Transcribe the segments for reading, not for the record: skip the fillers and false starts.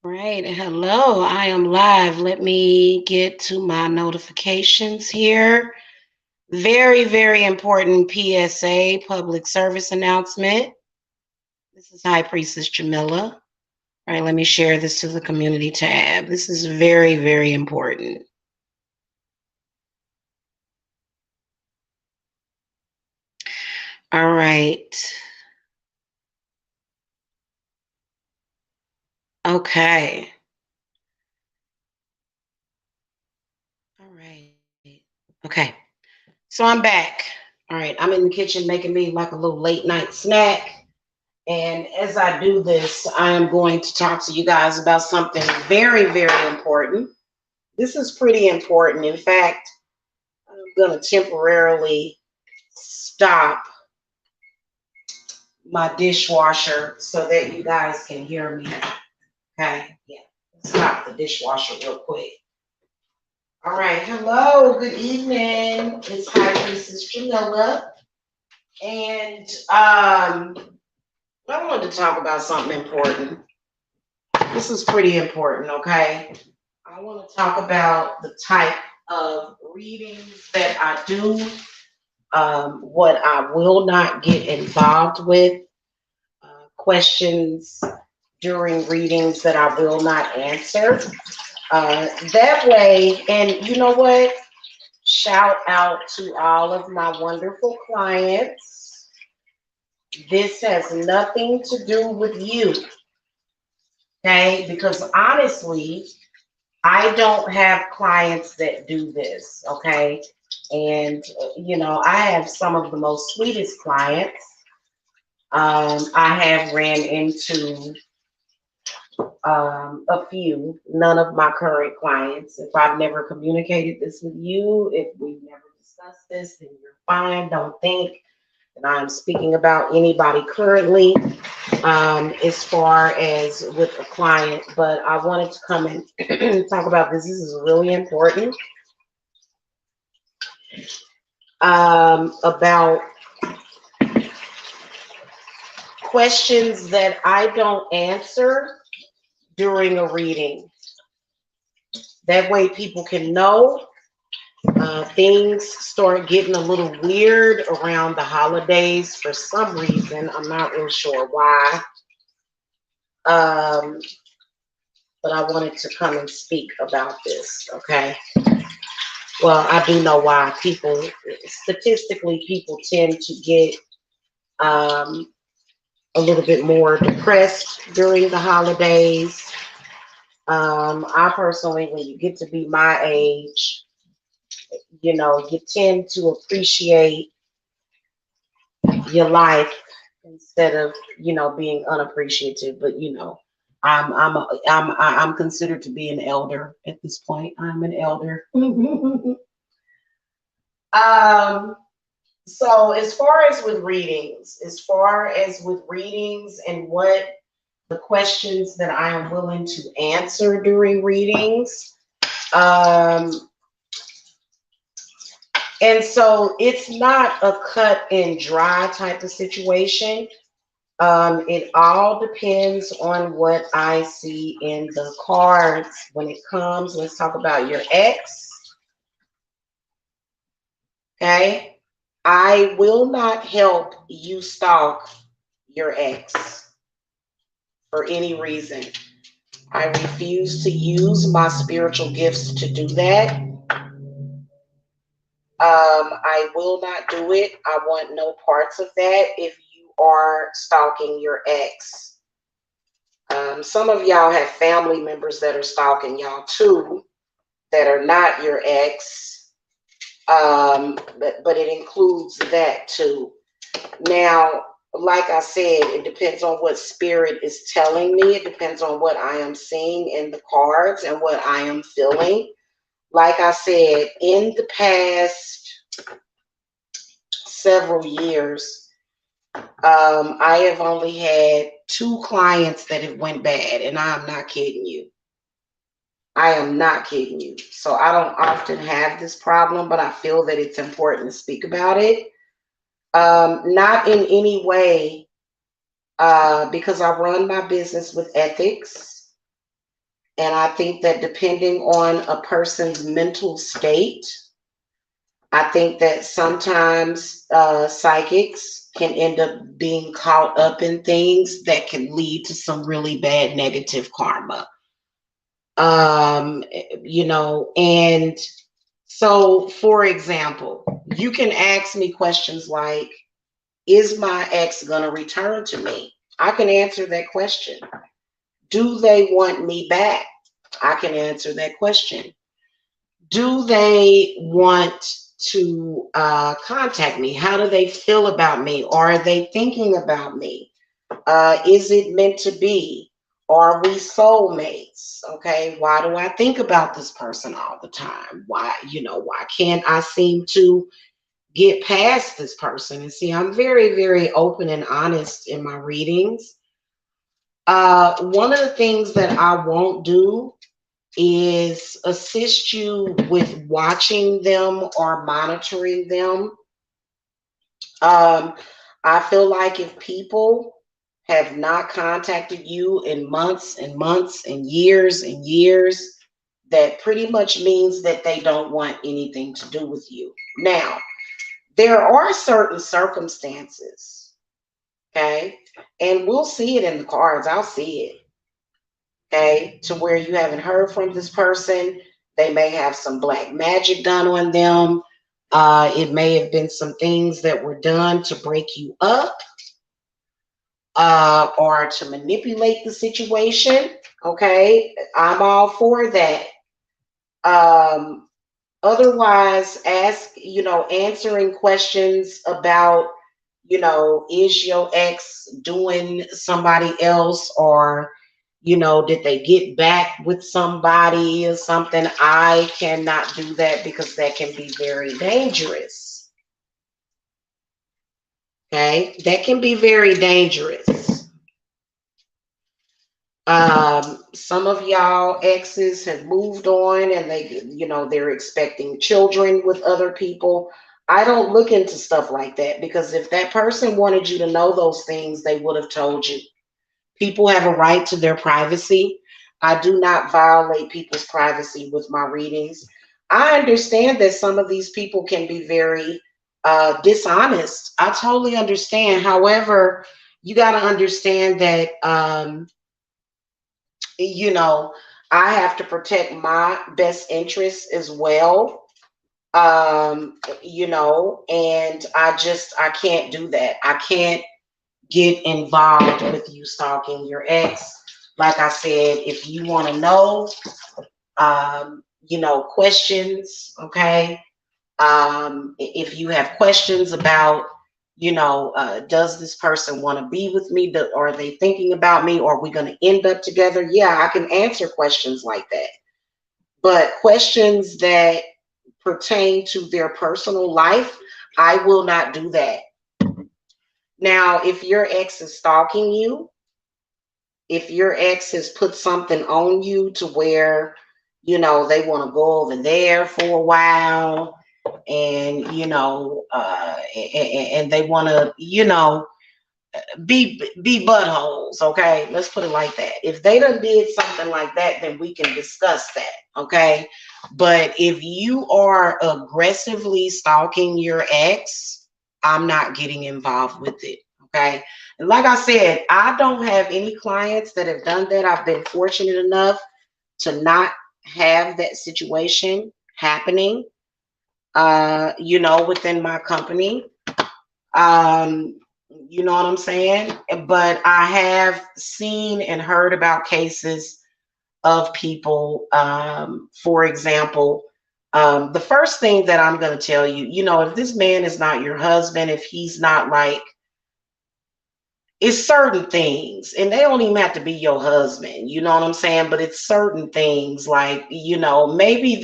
Right. Hello, I am live. Let me get to my notifications here. Very, very important PSA, public service announcement. This is High Priestess Jamila. All right, let me share this to the community tab. This is very, very important. All right. Okay. All right. Okay. So I'm back. All right. I'm in the kitchen making me like a little late night snack. And as I do this, I am going to talk to you guys about something very, very important. This is pretty important. In fact, I'm going to temporarily stop my dishwasher so that you guys can hear me. Okay, yeah, stop the dishwasher real quick. All right, hello, good evening. It's High Priestess Jamila. And I wanted to talk about something important. This is pretty important, okay? I want to talk about the type of readings that I do, what I will not get involved with, questions during readings that I will not answer. That way, and you know what? Shout out to all of my wonderful clients. This has nothing to do with you, okay? Because honestly, I don't have clients that do this, okay? And, I have some of the most sweetest clients. I have ran into a few, none of my current clients. If I've never communicated this with you, if we've never discussed this, then you're fine. Don't think that I'm speaking about anybody currently as far as with a client, but I wanted to come and talk about this. This is really important about questions that I don't answer during a reading. That way, people can know. Things start getting a little weird around the holidays for some reason. I'm not real sure why. Um, but I wanted to come and speak about this, okay? Well, I do know why. Statistically, people tend to get um, a little bit more depressed during the holidays. I personally, when you get to be my age, you tend to appreciate your life instead of being unappreciative. But I'm considered to be an elder at this point. I'm an elder. um, so as far as with readings and what the questions that I am willing to answer during readings. Um, and so it's not a cut and dry type of situation. It all depends on what I see in the cards when it comes. Let's talk about your ex. Okay. I will not help you stalk your ex for any reason. I refuse to use my spiritual gifts to do that. I will not do it. I want no parts of that if you are stalking your ex. Some of y'all have family members that are stalking y'all too, that are not your ex. But it includes that too. Now, like I said, it depends on what spirit is telling me. It depends on what I am seeing in the cards and what I am feeling. Like I said, in the past several years, I have only had two clients that have went bad, and I'm not kidding you. I am not kidding you. So I don't often have this problem, but I feel that it's important to speak about it. Not in any way, because I run my business with ethics. And I think that depending on a person's mental state, I think that sometimes psychics can end up being caught up in things that can lead to some really bad negative karma. Um, and so for example, you can ask me questions like, is my ex going to return to me? I can answer that question. Do they want me back? I can answer that question. Do they want to contact me? How do they feel about me? Are they thinking about me? Is it meant to be? Are we soulmates? Okay. Why do I think about this person all the time? Why can't I seem to get past this person? And see, I'm very, very open and honest in my readings. One of the things that I won't do is assist you with watching them or monitoring them. Um, I feel like if people have not contacted you in months and months and years, that pretty much means that they don't want anything to do with you. Now, there are certain circumstances, okay, and we'll see it in the cards. I'll see it, okay, to where you haven't heard from this person. They may have some black magic done on them. It may have been some things that were done to break you up or to manipulate the situation. Okay, I'm all for that. Um, Otherwise, answering questions about, is your ex doing somebody else, or, did they get back with somebody or something? I cannot do that because that can be very dangerous. Okay, that can be very dangerous. Some of y'all exes have moved on and they're expecting children with other people. I don't look into stuff like that because if that person wanted you to know those things, they would have told you. People have a right to their privacy. I do not violate people's privacy with my readings. I understand that some of these people can be very dishonest. I totally understand. However, you got to understand that you know, I have to protect my best interests as well. And I can't do that. I can't get involved with you stalking your ex. Like I said, if you want to know, questions, okay? If you have questions about, does this person want to be with me? Are they thinking about me? Or are we going to end up together? Yeah, I can answer questions like that. But questions that pertain to their personal life, I will not do that. Now, if your ex is stalking you, if your ex has put something on you to where, they want to go over there for a while, and and they want to be buttholes, okay, let's put it like that. If they done did something like that, then we can discuss that, okay? But if you are aggressively stalking your ex, I'm not getting involved with it, okay? And like I said, I don't have any clients that have done that. I've been fortunate enough to not have that situation happening within my company. You know what I'm saying? But I have seen and heard about cases of people, for example, the first thing that I'm going to tell you, if this man is not your husband, if he's not like, it's certain things, and they don't even have to be your husband, you know what I'm saying? But it's certain things like, maybe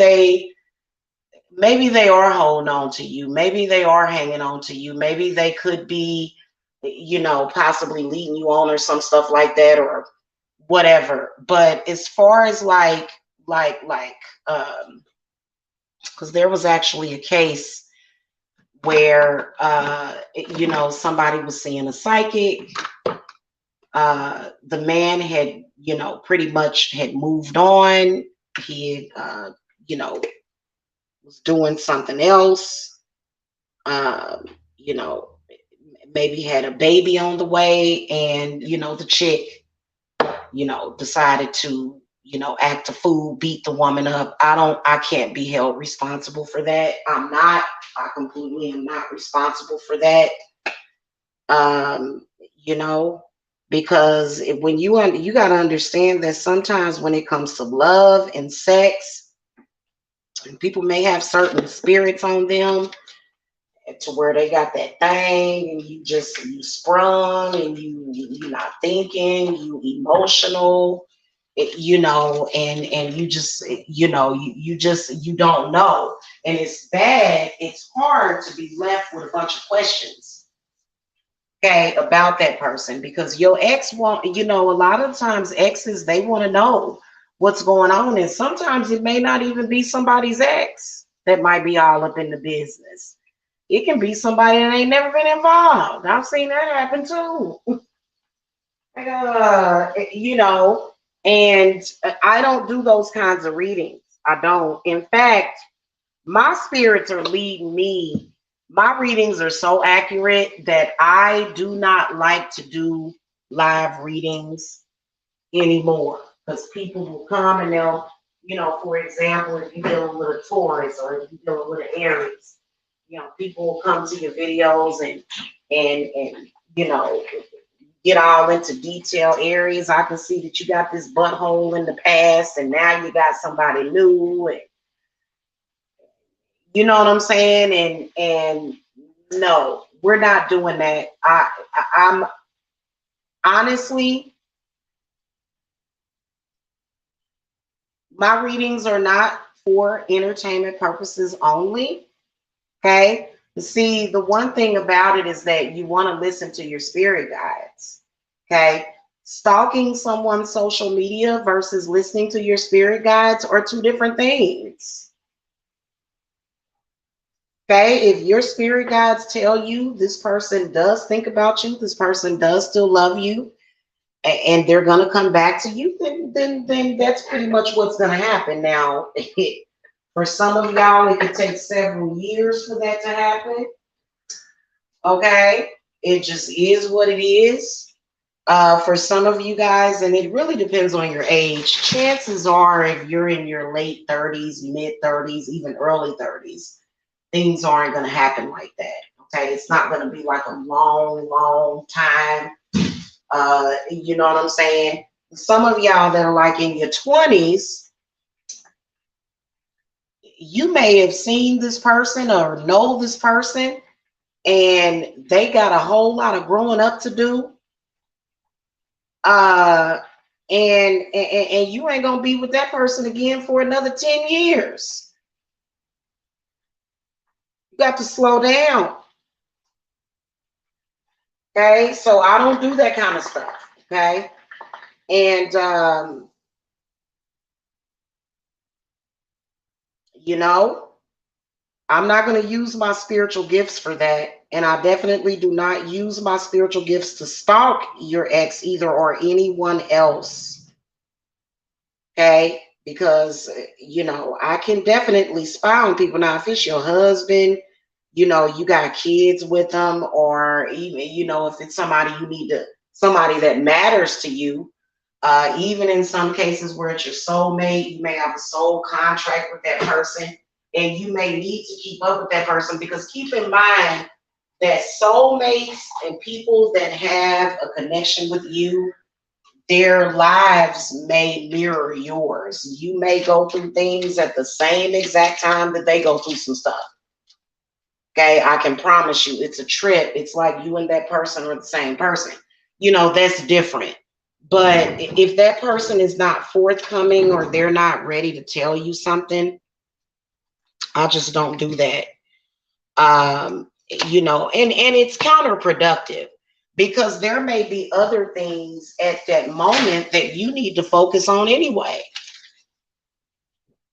they are holding on to you. Maybe they are hanging on to you. Maybe they could be, possibly leading you on or some stuff like that or whatever. But as far as because there was actually a case where, somebody was seeing a psychic. The man had, you know, pretty much had moved on. He had, you know, was doing something else. Um, you know, maybe had a baby on the way, and you know, the chick, you know, decided to, you know, act a fool, beat the woman up. I can't be held responsible for that. I'm not. I completely am not responsible for that. Um, you know, because when you got to understand that sometimes when it comes to love and sex, and people may have certain spirits on them to where they got that thing, and you sprung, and you not thinking, you emotional, you know, and you just, you know, you just, you don't know, and it's bad. It's hard to be left with a bunch of questions, okay, about that person, because your ex want, you know, a lot of times exes, they want to know what's going on, and sometimes it may not even be somebody's ex that might be all up in the business. It can be somebody that ain't never been involved. I've seen that happen too. You know, and I don't do those kinds of readings. I don't. In fact, my spirits are leading me. My readings are so accurate that I do not like to do live readings anymore, because people will come and they'll, you know, for example, if you're dealing with a Taurus or if you're dealing with an Aries, you know, people will come to your videos and you know, get all into detail areas. I can see that you got this butthole in the past, and now you got somebody new, and you know what I'm saying? And no, we're not doing that. I'm honestly, my readings are not for entertainment purposes only. Okay. See, the one thing about it is that you want to listen to your spirit guides. Okay. Stalking someone's social media versus listening to your spirit guides are two different things. Okay. If your spirit guides tell you this person does think about you, this person does still love you, and they're gonna come back to you, then that's pretty much what's gonna happen. Now, for some of y'all, it could take several years for that to happen. Okay, it just is what it is. For some of you guys, and it really depends on your age. Chances are, if you're in your late 30s, mid 30s, even early 30s, things aren't going to happen like that. Okay, it's not going to be like a long, long time. You know what I'm saying? Some of y'all that are like in your 20s, you may have seen this person or know this person, and they got a whole lot of growing up to do. Uh, and you ain't gonna be with that person again for another 10 years. You got to slow down. Okay, so I don't do that kind of stuff. Okay, and you know, I'm not going to use my spiritual gifts for that. And I definitely do not use my spiritual gifts to stalk your ex either, or anyone else. Okay. Because, you know, I can definitely spy on people. Now, if it's your husband, you know, you got kids with them, or even, you know, if it's somebody you need to, somebody that matters to you, even in some cases where it's your soulmate, you may have a soul contract with that person, and you may need to keep up with that person, because keep in mind that soulmates and people that have a connection with you, their lives may mirror yours. You may go through things at the same exact time that they go through some stuff. Okay, I can promise you it's a trip. It's like you and that person are the same person. You know, that's different. But if that person is not forthcoming, or they're not ready to tell you something, I just don't do that. You know, and it's counterproductive, because there may be other things at that moment that you need to focus on anyway.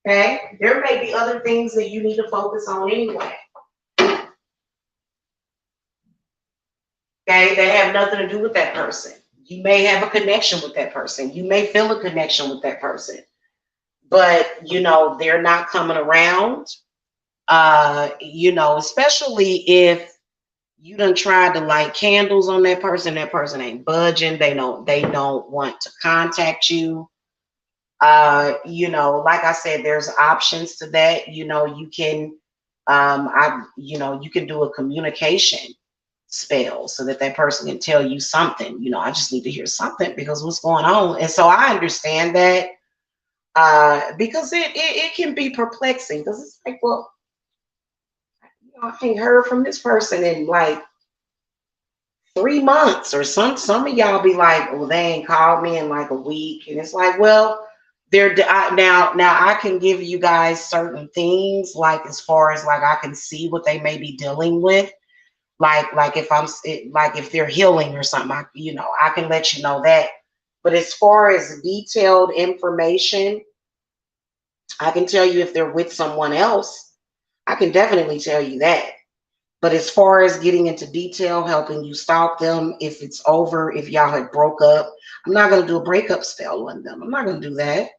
Okay, there may be other things that you need to focus on anyway. Okay, that have nothing to do with that person. You may have a connection with that person. You may feel a connection with that person, but they're not coming around. Especially if you done tried to light candles on that person ain't budging. They don't want to contact you. Like I said, there's options to that. You can you can do a communication spell so that that person can tell you something. I just need to hear something because what's going on. And so I understand that because it can be perplexing because it's like, well, I ain't heard from this person in like 3 months, or some of y'all be like, well, they ain't called me in like a week, and it's like, well, now I can give you guys certain things, like as far as like I can see what they may be dealing with, like if like if they're healing or something, I can let you know that. But as far as detailed information, I can tell you if they're with someone else. I can definitely tell you that. But as far as getting into detail, helping you stalk them, if it's over, if y'all had broke up, I'm not going to do a breakup spell on them. I'm not going to do that.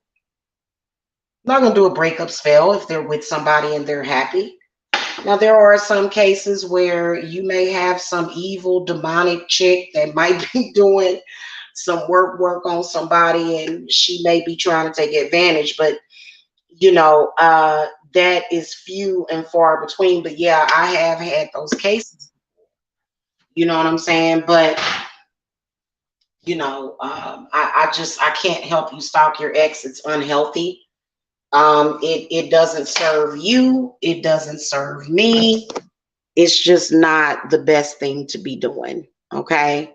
I'm not going to do a breakup spell if they're with somebody and they're happy. Now, there are some cases where you may have some evil, demonic chick that might be doing some work on somebody, and she may be trying to take advantage. But that is few and far between. But yeah, I have had those cases. You know what I'm saying? But I can't help you stalk your ex. It's unhealthy. It doesn't serve you. It doesn't serve me. It's just not the best thing to be doing. Okay.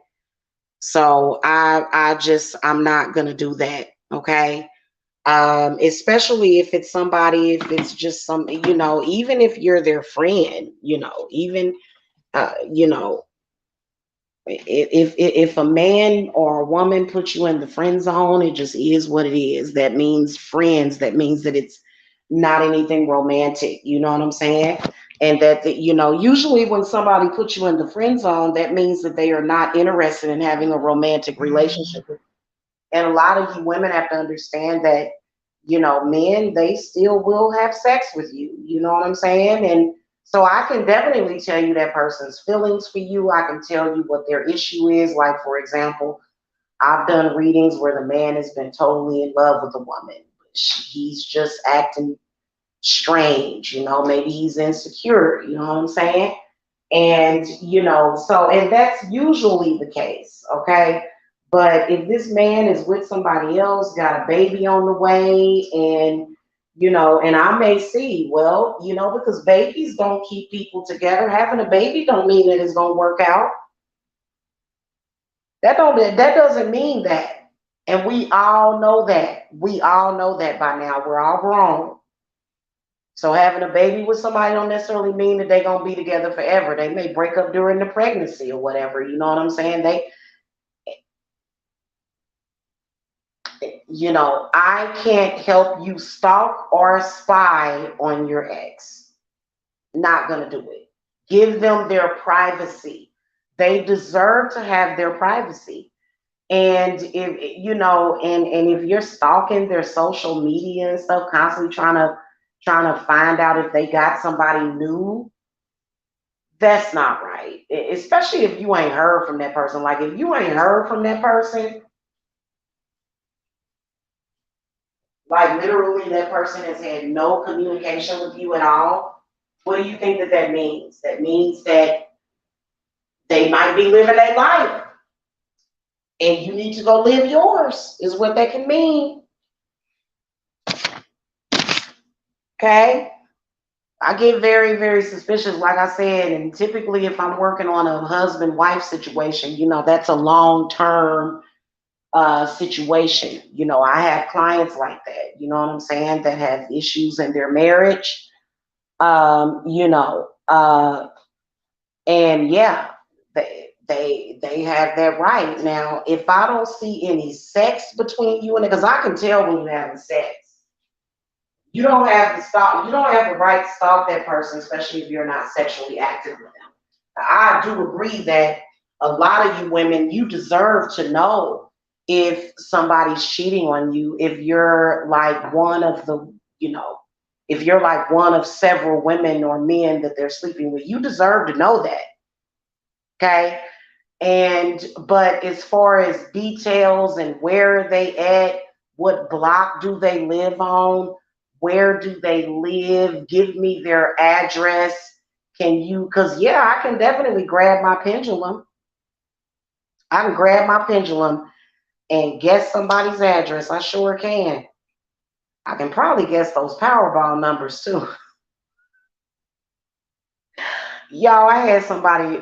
So I'm not gonna do that. Okay. Especially if it's somebody, if it's just some, even if you're their friend, even uh, you know, if a man or a woman puts you in the friend zone, it just is what it is. That means friends. That means that it's not anything romantic. You know what I'm saying? And that usually when somebody puts you in the friend zone, that means that they are not interested in having a romantic relationship. And a lot of you women have to understand that, men, they still will have sex with you. You know what I'm saying? And so I can definitely tell you that person's feelings for you. I can tell you what their issue is. Like, for example, I've done readings where the man has been totally in love with a woman. He's just acting strange. Maybe he's insecure. You know what I'm saying? And, and that's usually the case, okay? But if this man is with somebody else, got a baby on the way, and, and I may see, well, because babies don't keep people together. Having a baby don't mean that it's going to work out. That doesn't mean that. And we all know that. We all know that by now. We're all grown. So having a baby with somebody don't necessarily mean that they're gonna be together forever. They may break up during the pregnancy or whatever. You know what I'm saying? I can't help you stalk or spy on your ex. Not gonna do it. Give them their privacy. They deserve to have their privacy. And if and if you're stalking their social media and stuff, constantly trying to find out if they got somebody new, that's not right. Especially if you ain't heard from that person. Like if you ain't heard from that person, like literally that person has had no communication with you at all. What do you think that means? That means that they might be living their life and you need to go live yours, is what that can mean. Okay? I get very, very suspicious, like I said, and typically if I'm working on a husband-wife situation, that's a long-term situation. I have clients like that, you know what I'm saying, that have issues in their marriage. Um, you know, uh, and yeah, they have that right. Now, if I don't see any sex between you and it, because I can tell when you're having sex. You don't have to stop. You don't have the right to stalk that person, especially if you're not sexually active with them. I do agree that A lot of you women, you deserve to know if somebody's cheating on you, if you're like one of the, you know, if you're like one of several women or men that they're sleeping with. You deserve to know that. Okay. And but as far as details and where are they at, what block do they live on, where do they live, give me their address. Can you, because yeah, I can definitely grab my pendulum. I can grab my pendulum and guess somebody's address. I sure can. I can probably guess those Powerball numbers too. Y'all, I had somebody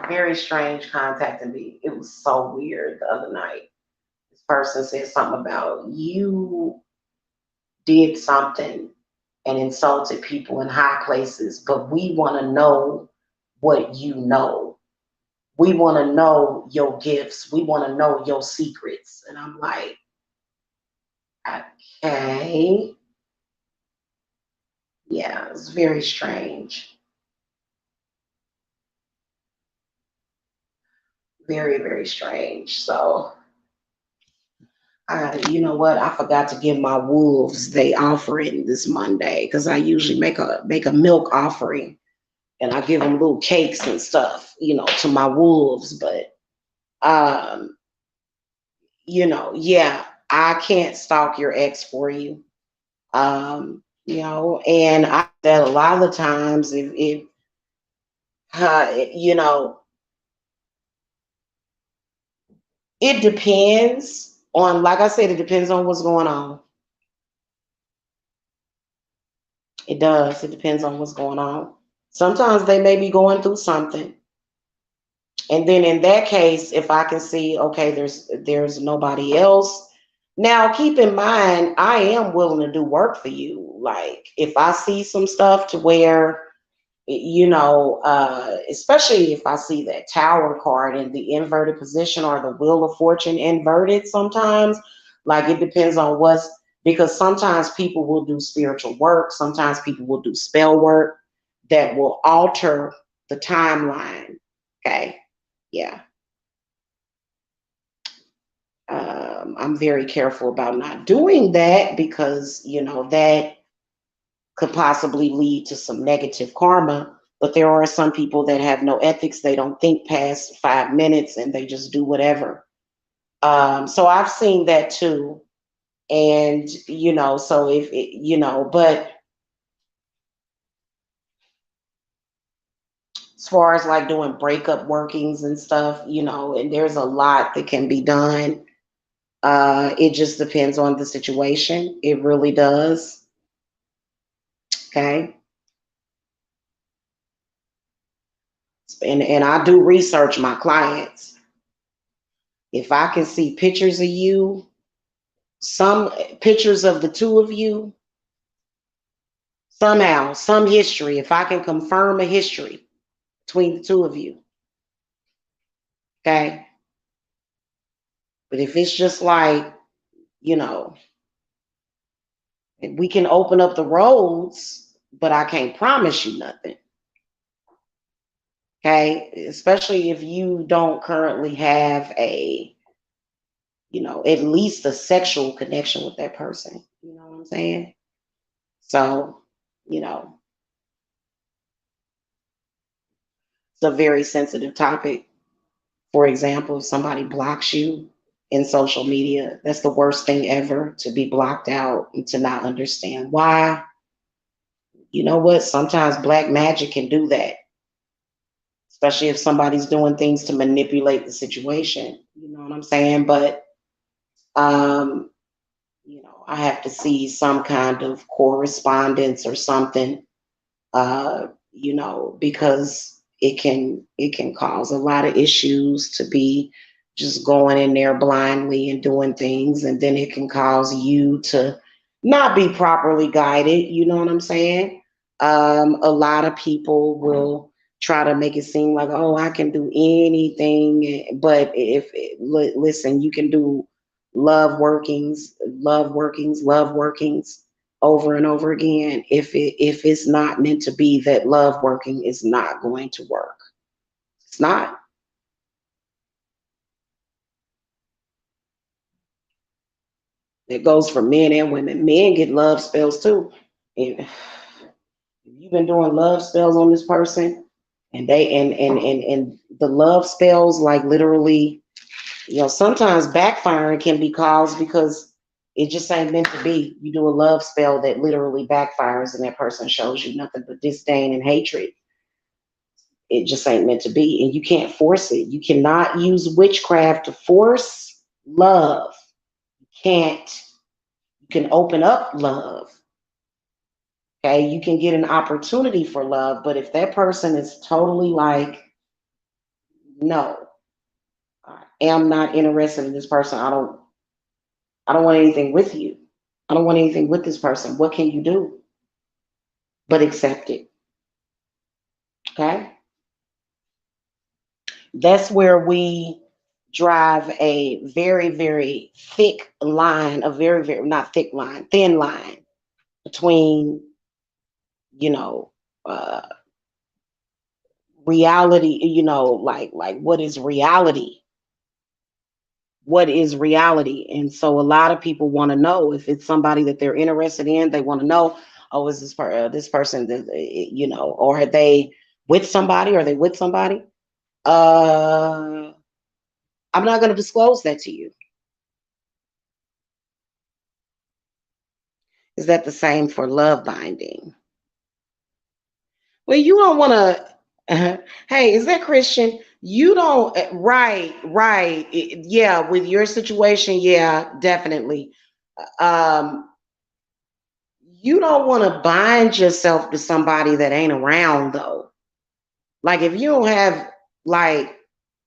very strange contacting me. It was so weird the other night. This person said something about you did something and insulted people in high places, but we want to know what you know. We want to know your gifts. We want to know your secrets. And I'm like, okay. Yeah, it's very strange. Very, very strange. So, you know what? I forgot to give my wolves they offering this Monday because I usually make a milk offering and I give them little cakes and stuff, you know, to my wolves. But um, you know, yeah, I can't stalk your ex for you. You know, and I that a lot of the times if you know, it depends on, like I said, it depends on what's going on. It does. It depends on what's going on. Sometimes they may be going through something. And then in that case, if I can see, okay, there's nobody else. Now, keep in mind, I am willing to do work for you. Like if I see some stuff to where, you know, especially if I see that tower card in the inverted position or the wheel of fortune inverted sometimes, like it depends on what's, because sometimes people will do spiritual work, sometimes people will do spell work that will alter the timeline. Okay. Yeah. I'm very careful about not doing that because, you know, that could possibly lead to some negative karma. But there are some people that have no ethics. They don't think past 5 minutes and they just do whatever. So I've seen that too. And, you know, so if, you know, but as far as like doing breakup workings and stuff, you know, and there's a lot that can be done. It just depends on the situation. It really does. Okay. And I do research my clients. If I can see pictures of you, some pictures of the two of you, somehow, some history, if I can confirm a history between the two of you, okay? But if it's just like, you know, we can open up the roads, but I can't promise you nothing, okay? Especially if you don't currently have a, you know, at least a sexual connection with that person. You know what I'm saying? So, you know, it's a very sensitive topic. For example, if somebody blocks you in social media, that's the worst thing ever, to be blocked out and to not understand why. You know what? Sometimes black magic can do that, especially if somebody's doing things to manipulate the situation. You know what I'm saying? But um, you know, I have to see some kind of correspondence or something, you know, because it can cause a lot of issues to be just going in there blindly and doing things, and then it can cause you to not be properly guided. You know what I'm saying? A lot of people will try to make it seem like, oh, I can do anything, but if listen, you can do love workings over and over again. If it's not meant to be, that love working is not going to work. It's not. It goes for men and women. Men get love spells too. If you've been doing love spells on this person, and they and the love spells like literally, sometimes backfiring can be caused because it just ain't meant to be. You do a love spell that literally backfires, and that person shows you nothing but disdain and hatred. It just ain't meant to be, and you can't force it. You cannot use witchcraft to force love. You can't. You can open up love. Okay, you can get an opportunity for love, but if that person is totally like, no, I am not interested in this person. I don't want anything with you. I don't want anything with this person. What can you do but accept it? Okay, that's where we drive a very, very thick line, a very, very, not thick line, thin line between, you know, uh, reality, like what is reality? What is reality? And so a lot of people want to know if it's somebody that they're interested in. They want to know, oh, is this person, or are they with somebody? Are they with somebody? Uh, I'm not going to disclose that to you. Is that the same for love binding? Well, you don't want to. Hey, is that Christian? You don't. Right, right. Yeah, with your situation, yeah, definitely. Um, you don't want to bind yourself to somebody that ain't around, though. Like like,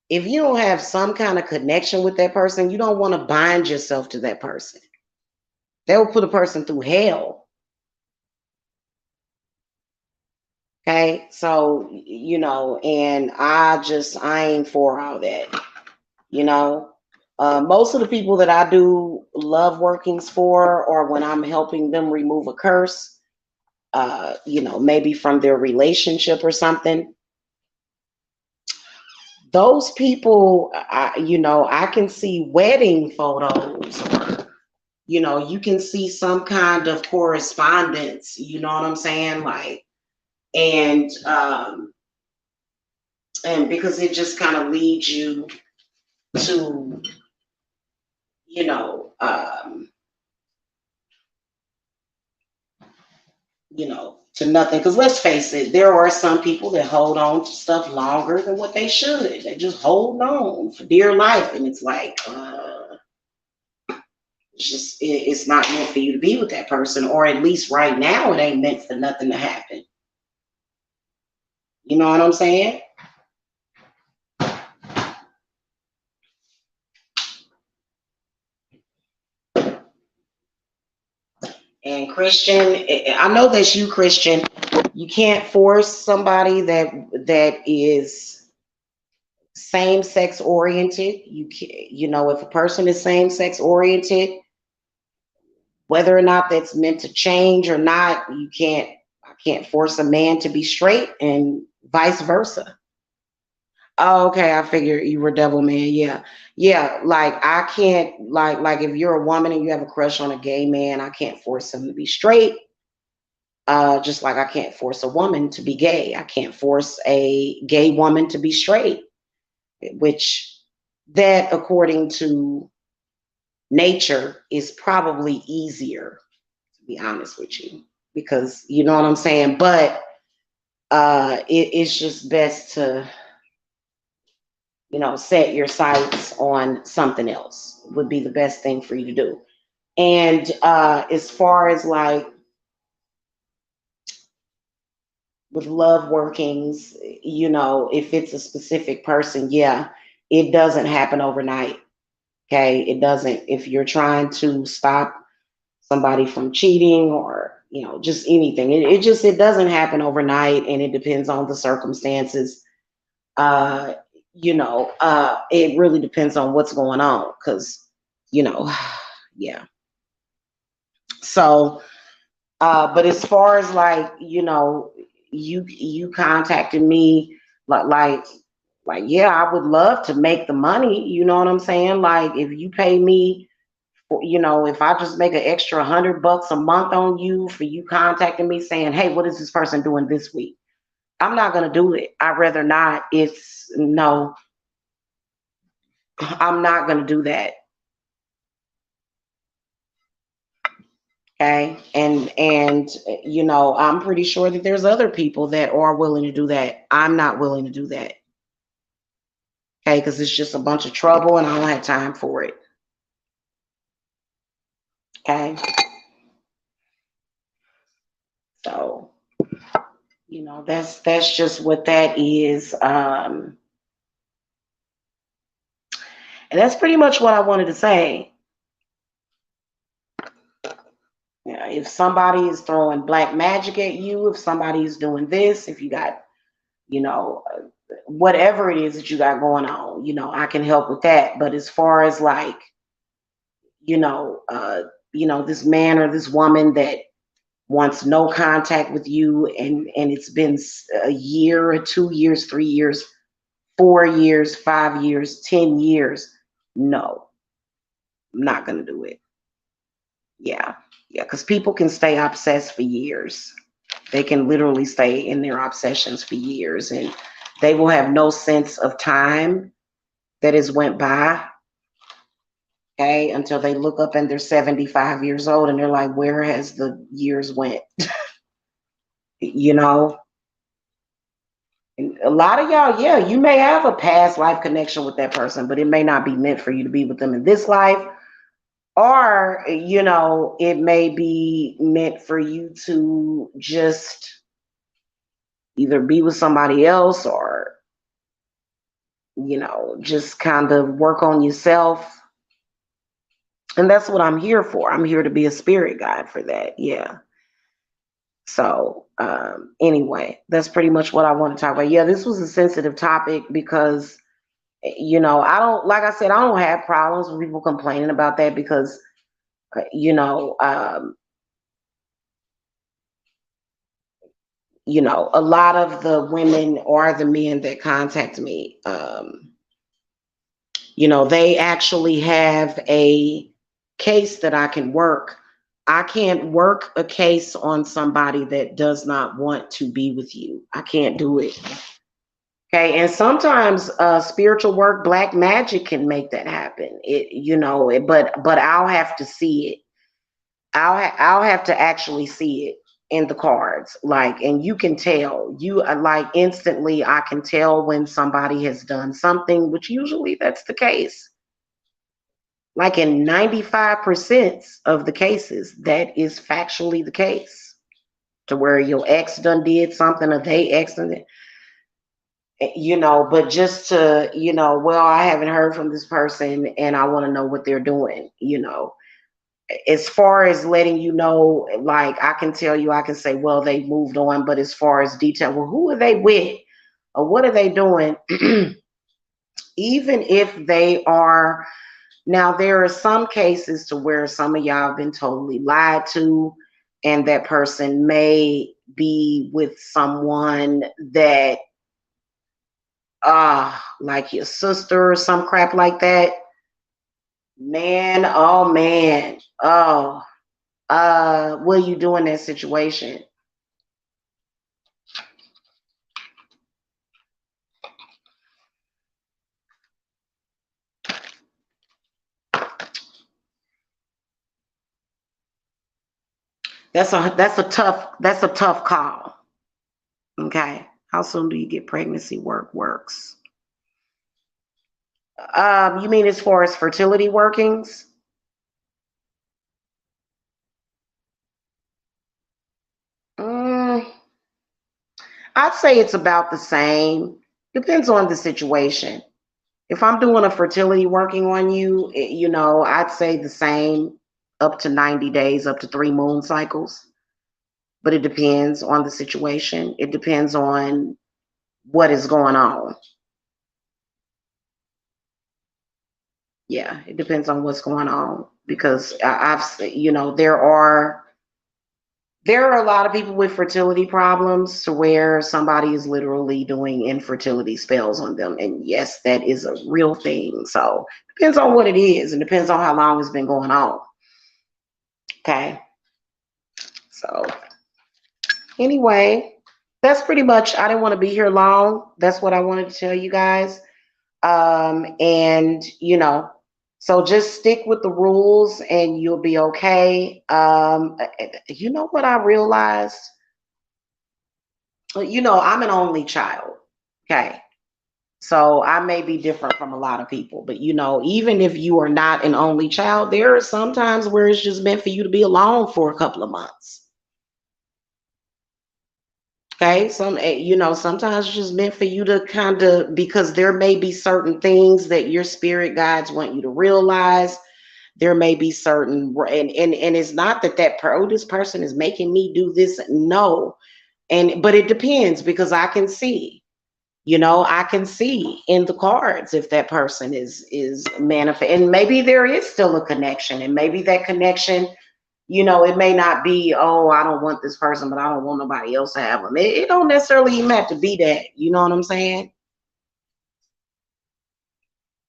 if you don't have some kind of connection with that person, you don't want to bind yourself to that person. That will put a person through hell. Okay, so and I ain't for all that. You know, most of the people that I do love workings for, or when I'm helping them remove a curse, maybe from their relationship or something, those people, I can see wedding photos, or, you can see some kind of correspondence, you know what I'm saying? Like, and because it just kind of leads you to, you know, um, to nothing. Because let's face it, there are some people that hold on to stuff longer than what they should. They just hold on for dear life, and it's like, it's not meant for you to be with that person, or at least right now, it ain't meant for nothing to happen. You know what I'm saying? And Christian, I know that's you, Christian. You can't force somebody that is same sex oriented. You can, if a person is same sex oriented, whether or not that's meant to change or not, I can't force a man to be straight and vice versa. Oh, okay, I figure you were devil man. Yeah. Yeah, like I can't, like if you're a woman and you have a crush on a gay man, I can't force him to be straight. Just like I can't force a woman to be gay. I can't force a gay woman to be straight, which that according to nature is probably easier, to be honest with you, because you know what I'm saying. But it's just best to set your sights on something else would be the best thing for you to do. And as far as like with love workings, if it's a specific person, yeah, it doesn't happen overnight. Okay, it doesn't. If you're trying to stop somebody from cheating, or just anything, it doesn't happen overnight, and it depends on the circumstances. uh it really depends on what's going on, because you know yeah. So but as far as like, you contacted me, like yeah, I would love to make the money, you know what I'm saying? Like if you pay me You know, if I just make an extra $100 a month on you for you contacting me saying, hey, what is this person doing this week? I'm not going to do it. I'd rather not. It's no, I'm not going to do that. Okay. And, you know, I'm pretty sure that there's other people that are willing to do that. I'm not willing to do that. Okay. Because it's just a bunch of trouble and I don't have time for it. Okay. So, you know, that's just what that is. And that's pretty much what I wanted to say. Yeah, if somebody is throwing black magic at you, if somebody is doing this, if you got, you know, whatever it is that you got going on, you know, I can help with that. But as far as like, you know, this man or this woman that wants no contact with you, and it's been a year, 2 years, 3 years, 4 years, 5 years, 10 years, no, I'm not gonna do it. Yeah, yeah, because people can stay obsessed for years. They can literally stay in their obsessions for years, and they will have no sense of time that has went by. Okay, until they look up and they're 75 years old and they're like, where has the years went? You know, and a lot of y'all, yeah, you may have a past life connection with that person, but it may not be meant for you to be with them in this life. Or, you know, it may be meant for you to just either be with somebody else or, you know, just kind of work on yourself. And that's what I'm here for. I'm here to be a spirit guide for that. Yeah. So, anyway, that's pretty much what I want to talk about. Yeah, this was a sensitive topic because, you know, I don't, like I said, I don't have problems with people complaining about that because, you know, a lot of the women or the men that contact me, you know, they actually have a case that I can work. I can't work a case on somebody that does not want to be with you. I can't do it. Okay, and sometimes spiritual work, black magic can make that happen. But I'll have to see it. I'll have to actually see it in the cards, like, and you can tell. You like instantly. I can tell when somebody has done something, which usually that's the case. Like in 95% of the cases, that is factually the case. To where your ex done did something or they ex done it, but just to, well, I haven't heard from this person and I want to know what they're doing, as far as letting you know, like I can tell you, I can say, well, they moved on, but as far as detail, well, who are they with or what are they doing? Even if they are, now there are some cases to where some of y'all have been totally lied to, and that person may be with someone that, like your sister or some crap like that. Man, oh man, oh, what do you do in that situation? That's a tough call. Okay. How soon do you get pregnancy works? You mean as far as fertility workings? Mm, I'd say it's about the same. Depends on the situation. If I'm doing a fertility working on you, I'd say the same up to 90 days, up to 3 moon cycles. But it depends on the situation. It depends on what is going on. Yeah, it depends on what's going on because I've, There are a lot of people with fertility problems to where somebody is literally doing infertility spells on them. And yes, that is a real thing. So depends on what it is and depends on how long it's been going on. Okay. So anyway, that's pretty much, I didn't want to be here long. That's what I wanted to tell you guys. And so just stick with the rules and you'll be okay. You know what I realized? I'm an only child. Okay. So I may be different from a lot of people, but even if you are not an only child, there are some times where it's just meant for you to be alone for a couple of months. Okay, sometimes it's just meant for you to kind of, because there may be certain things that your spirit guides want you to realize. There may be certain, and it's not that this person is making me do this. No, but it depends because I can see in the cards if that person is manifest, and maybe there is still a connection, and maybe that connection, it may not be, oh, I don't want this person, but I don't want nobody else to have them. It don't necessarily even have to be that. You know what I'm saying?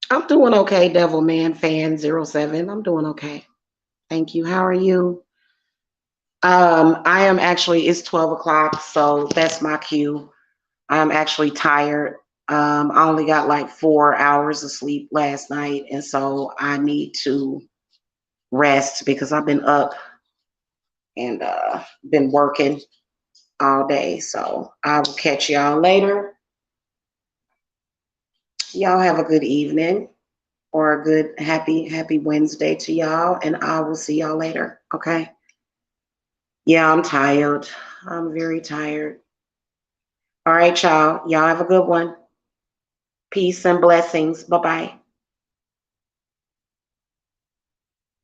I'm doing okay, Devil Man Fan 07. I'm doing okay. Thank you. How are you? I am actually, it's 12 o'clock, so that's my cue. I'm actually tired. I only got like 4 hours of sleep last night, and so I need to rest because I've been up and been working all day. So I will catch y'all later. Y'all have a good evening or a good happy Wednesday to y'all, and I will see y'all later. Okay. Yeah, I'm tired. I'm very tired. All right, y'all. Y'all have a good one. Peace and blessings. Bye bye.